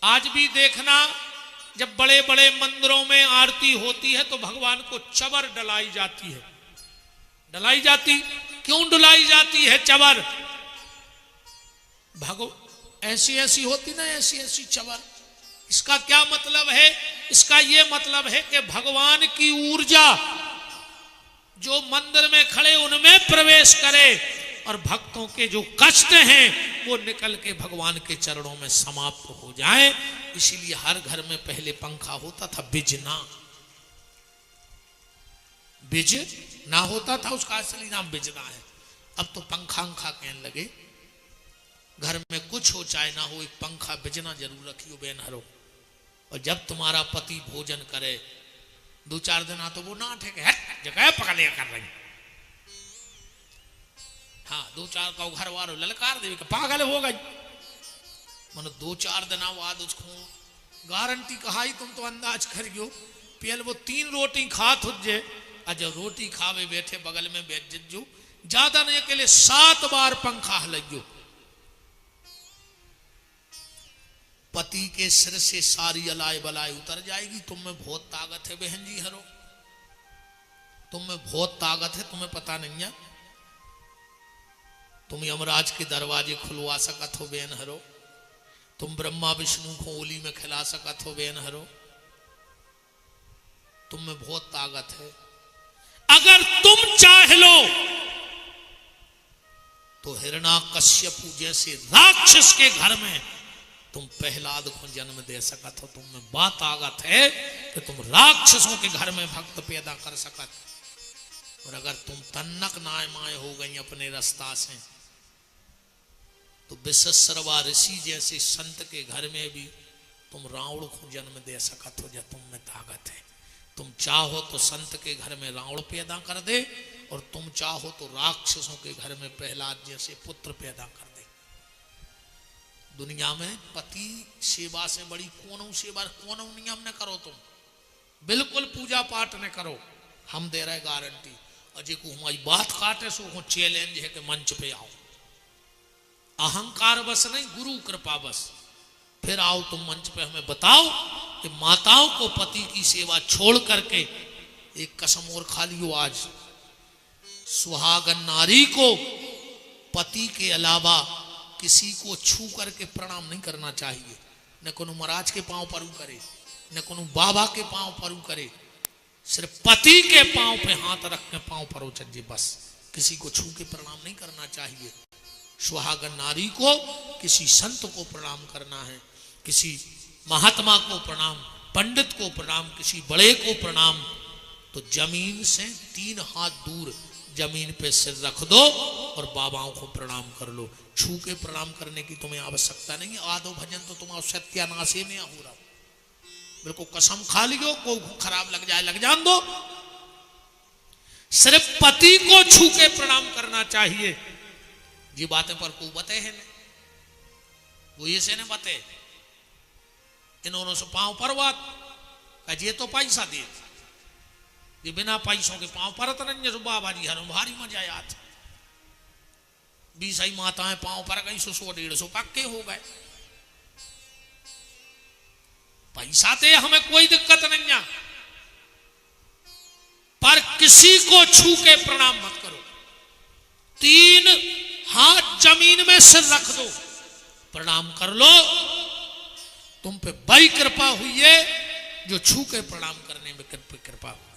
आज भी देखना, जब बड़े बड़े मंदिरों में आरती होती है तो भगवान को चवर डलाई जाती है। डलाई जाती, क्यों डलाई जाती है चवर? ऐसी ऐसी होती ना, ऐसी ऐसी चवर। इसका क्या मतलब है? इसका यह मतलब है कि भगवान की ऊर्जा जो मंदिर में खड़े उनमें प्रवेश करे और भक्तों के जो कष्ट हैं वो निकल के भगवान के चरणों में समाप्त हो जाए। इसीलिए हर घर में पहले पंखा होता था, बिजना। बिज ना होता था, उसका असली नाम बिजना है। अब तो पंखा कहने लगे। घर में कुछ हो चाहे ना हो, एक पंखा बिजना जरूर रखियो बेन हरो। और जब तुम्हारा पति भोजन करे 2-4 दिन तो वो ना ठेके जगह पकड़ लिया कर रही। हाँ, 2-4 का घर वालों ललकार देवी का पागल हो गई। मन 2-4 दिन बाद उसको गारंटी कहा, तुम तो अंदाज करियो पियल वो 3 रोटी खात हुजे। जब रोटी खावे बैठे बगल में बैठ जज्जो, ज्यादा नहीं के लिए 7 बार पंखा हलइयो। पति के सिर से सारी अलाय बलाय उतर जाएगी। तुम में बहुत ताकत है बहन जी हरो, तुम में बहुत ताकत है, तुम्हें पता नहीं है। तुम यमराज के दरवाजे खुलवा सकत हो बेन हरो, तुम ब्रह्मा विष्णु को ओली में खिला सकत हो बेन हरो, तुम में बहुत ताकत है। अगर तुम चाह लो तो हिरण्याकश्यपु जैसे राक्षस के घर में तुम प्रहलाद को जन्म दे सकत हो। तुम में बात ताकत है कि तुम राक्षसों के घर में भक्त पैदा कर सकत। और अगर तुम तन्नक नाय माय हो गई अपने रास्ता से, तो विश्वसर्वा ऋषि जैसे संत के घर में भी तुम रावण को जन्म दे सकत हो। जब तुम में ताकत है, तुम चाहो तो संत के घर में रावण पैदा कर दे, और तुम चाहो तो राक्षसों के घर में प्रहलाद जैसे पुत्र पैदा कर दे। दुनिया में पति सेवा से बड़ी कोनो सेवा, कोनो नियम न करो। तुम बिल्कुल पूजा पाठ न करो, हम दे रहे गारंटी। और जो हमारी बात काटे सो चैलेंज है कि मंच पे आओ। अहंकार बस नहीं, गुरु कृपा बस। फिर आओ तुम मंच पे, हमें बताओ कि माताओं को पति की सेवा छोड़ करके, एक कसम और खा लियो आज, सुहागन नारी को पति के अलावा किसी को छू करके प्रणाम नहीं करना चाहिए। न कोनो महाराज के पांव पर करे, न कोनो बाबा के पांव पर करे, सिर्फ पति के पांव पे हाथ रख के पांव पर चज्जे बस। किसी को छू के प्रणाम नहीं करना चाहिए। सुहागन नारी को किसी संत को प्रणाम करना है, किसी महात्मा को प्रणाम, पंडित को प्रणाम, किसी बड़े को प्रणाम। तो जमीन से 3 हाथ दूर जमीन पे सिर रख दो और बाबाओं को प्रणाम कर लो। छू के प्रणाम करने की तुम्हें आवश्यकता नहीं। आधो भजन तो तुम्हारा सत्यानाशे में हो रहा। बिल्कुल कसम खा लियो, को खराब लग जाए लग जान दो। सिर्फ पति को छू के प्रणाम करना चाहिए। ये बातें पर को बते है ने, वो ये से ने बते। इन्होंने से पांव पर बात ये तो पैसा दे, ये बिना पैसों के पांव परत नहीं। जो बाबा जी हर भारी मजा आया। 20 माताएं पांव पर गई, 100-150 पक्के हो गए। पैसा दे, हमें कोई दिक्कत नहीं है, पर किसी को छू के प्रणाम मत करो। 3 हाथ जमीन में सिर रख दो, प्रणाम कर लो। तुम पे बड़ी कृपा हुई है जो छू के प्रणाम करने में कृपा हुई।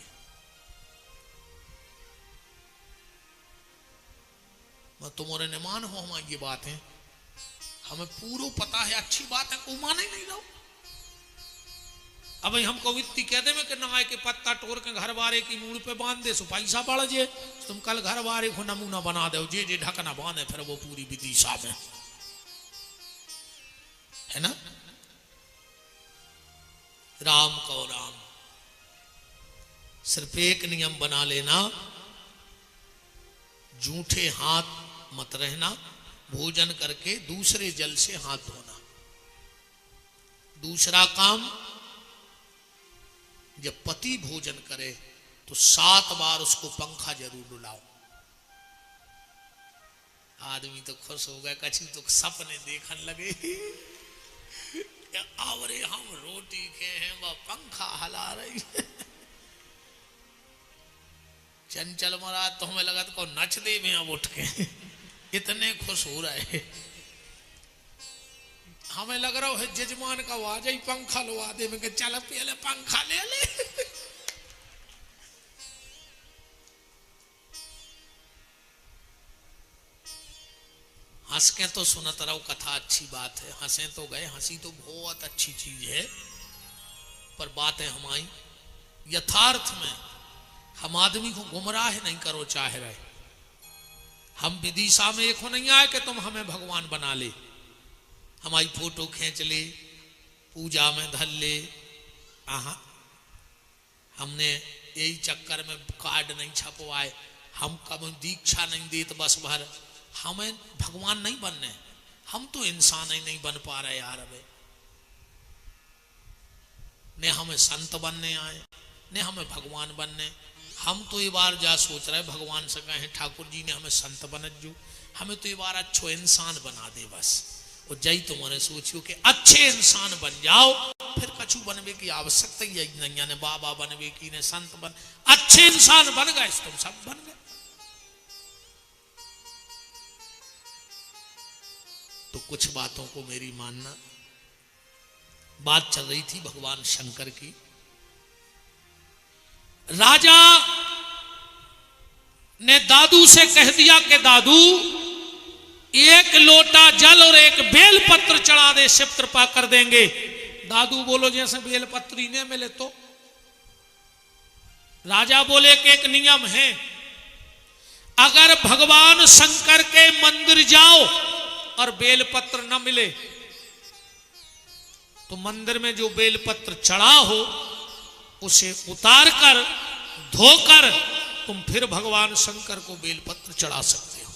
तुम्हारे ने मान हो हमारी ये बात है, हमें पूरा पता है, अच्छी बात है, को माने नहीं लो। अब हमको इतनी कह दे कि नगाए के पत्ता टोर के घर वाले की मूड़ पे बांध दे, सो पैसा बढ़ जे। तुम कल घर वाले को नमूना बना दो, जे ढकना बांधे, फिर वो पूरी विदिशा में है ना। राम को राम, सिर्फ एक नियम बना लेना, जूठे हाथ मत रहना। भोजन करके दूसरे जल से हाथ धोना। दूसरा काम, जब पति भोजन करे तो 7 बार उसको पंखा जरूर डुलाओ। आदमी तो खुश हो गए, कछु तो सपने देखने लगे। आव पंखा हला रही है। चंचल महाराज तो हमें लगा तो नच दे में अब उठ के, इतने खुश हो रहे। हमें लग रहा है जजमान का आवाज ही पंखा लवा दे में, चल पहले पंखा ले ले। हंस के तो सुनत रहो कथा, अच्छी बात है, हंसे तो गए, हंसी तो बहुत अच्छी चीज है, पर बात है हमारी यथार्थ में हम आदमी को गुमराह नहीं करो चाहे रहे। हम विदिशा में एक हो नहीं आए कि तुम हमें भगवान बना ले, हमारी फोटो खींच ले, पूजा में धर ले। हमने यही चक्कर में कार्ड नहीं छपवाए, हम कभी दीक्षा नहीं देते बस भर, हमें भगवान नहीं बनने, हम तो इंसान ही नहीं बन पा रहे यार। अबे ने हमें संत बनने आए, ने हमें भगवान बनने। हम तो ये बार जा सोच रहे भगवान से कहें ठाकुर जी ने हमें संत बनत जो, हमें तो ये बार अच्छो इंसान बना दे बस। और जय तुम्हारे सोचियो कि अच्छे इंसान बन जाओ, फिर कछु बनवे की आवश्यकता ही नहीं है, बाबा बनवे की ने संत बन, अच्छे इंसान बन गए तुम सब बन गए। तो कुछ बातों को मेरी मानना। बात चल रही थी भगवान शंकर की। राजा ने दादू से कह दिया कि दादू एक लोटा जल और एक बेलपत्र चढ़ा दे, शिव कृपा कर देंगे। दादू बोलो जैसे बेलपत्र ही नहीं मिले तो। राजा बोले कि एक नियम है, अगर भगवान शंकर के मंदिर जाओ और बेलपत्र न मिले तो मंदिर में जो बेलपत्र चढ़ा हो उसे उतार कर धोकर तुम फिर भगवान शंकर को बेलपत्र चढ़ा सकते हो,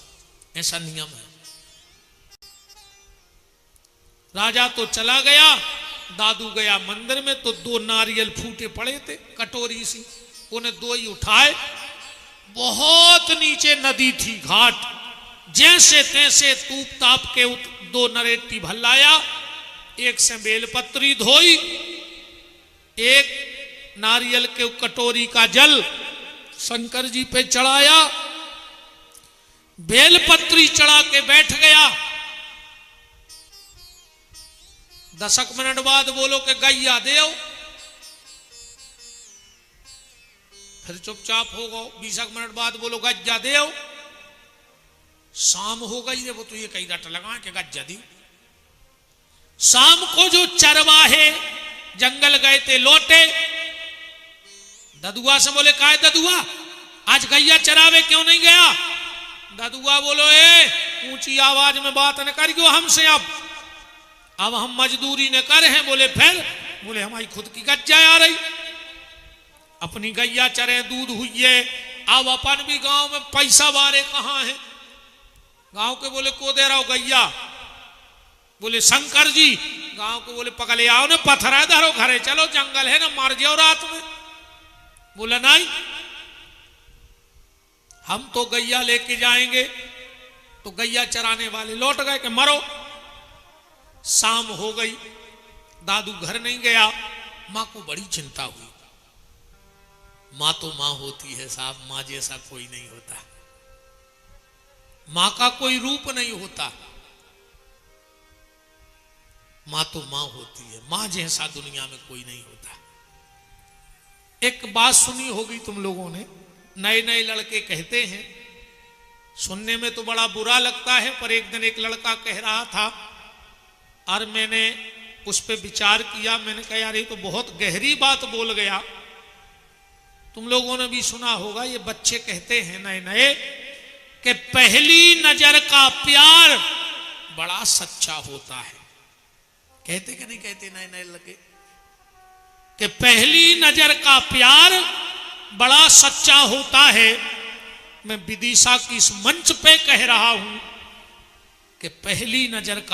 ऐसा नियम है। राजा तो चला गया, दादू गया मंदिर में तो दो नारियल फूटे पड़े थे कटोरी सी, उन्हें दो ही उठाए। बहुत नीचे नदी थी, घाट, जैसे तैसे तूप ताप के दो नरेटी भल्लाया, एक से बेलपत्री धोई, एक नारियल के कटोरी का जल शंकर जी पे चढ़ाया, बेलपत्री चढ़ा के बैठ गया। 10 मिनट बाद बोलो कि गैया देव, फिर चुपचाप हो गो। 20 मिनट बाद बोलो गज्जा देव, शाम हो गई वो तो ये कई रट लगा कि गज्जा दी। शाम को जो चरवाहे जंगल गए थे लौटे, ददुआ से बोले काय ददुआ आज गैया चरावे क्यों नहीं गया? ददुआ बोलो ए ऊंची आवाज में बात न करियो हमसे, अब हम मजदूरी न कर हैं। बोले फिर? बोले हमारी खुद की गज्जा आ रही, अपनी गैया चरे दूध हुई, अब अपन भी गांव में पैसा बारे कहाँ है? गांव के बोले को दे रहा हो गैया? बोले शंकर जी। गांव के बोले पकड़े आओ ना, पत्थर धरो घरे चलो, जंगल है ना, मार जाओ रात में। बोला नहीं, हम तो गैया लेके जाएंगे। तो गैया चराने वाले लौट गए कि मरो। शाम हो गई, दादू घर नहीं गया। मां को बड़ी चिंता हुई। मां तो मां होती है साहब, मां जैसा कोई नहीं होता, मां का कोई रूप नहीं होता, मां तो मां होती है, मां जैसा दुनिया में कोई नहीं होता। एक बात सुनी होगी तुम लोगों ने, नए नए लड़के कहते हैं, सुनने में तो बड़ा बुरा लगता है, पर एक दिन एक लड़का कह रहा था और मैंने उस पर विचार किया। मैंने कहा यार ये तो बहुत गहरी बात बोल गया। तुम लोगों ने भी सुना होगा, ये बच्चे कहते हैं नए नए कि पहली नजर का प्यार बड़ा सच्चा होता है। कहते कि नहीं कहते नए नए लड़के कि पहली नजर का प्यार बड़ा सच्चा होता है। मैं विदिशा की इस मंच पे कह रहा हूं कि पहली नजर का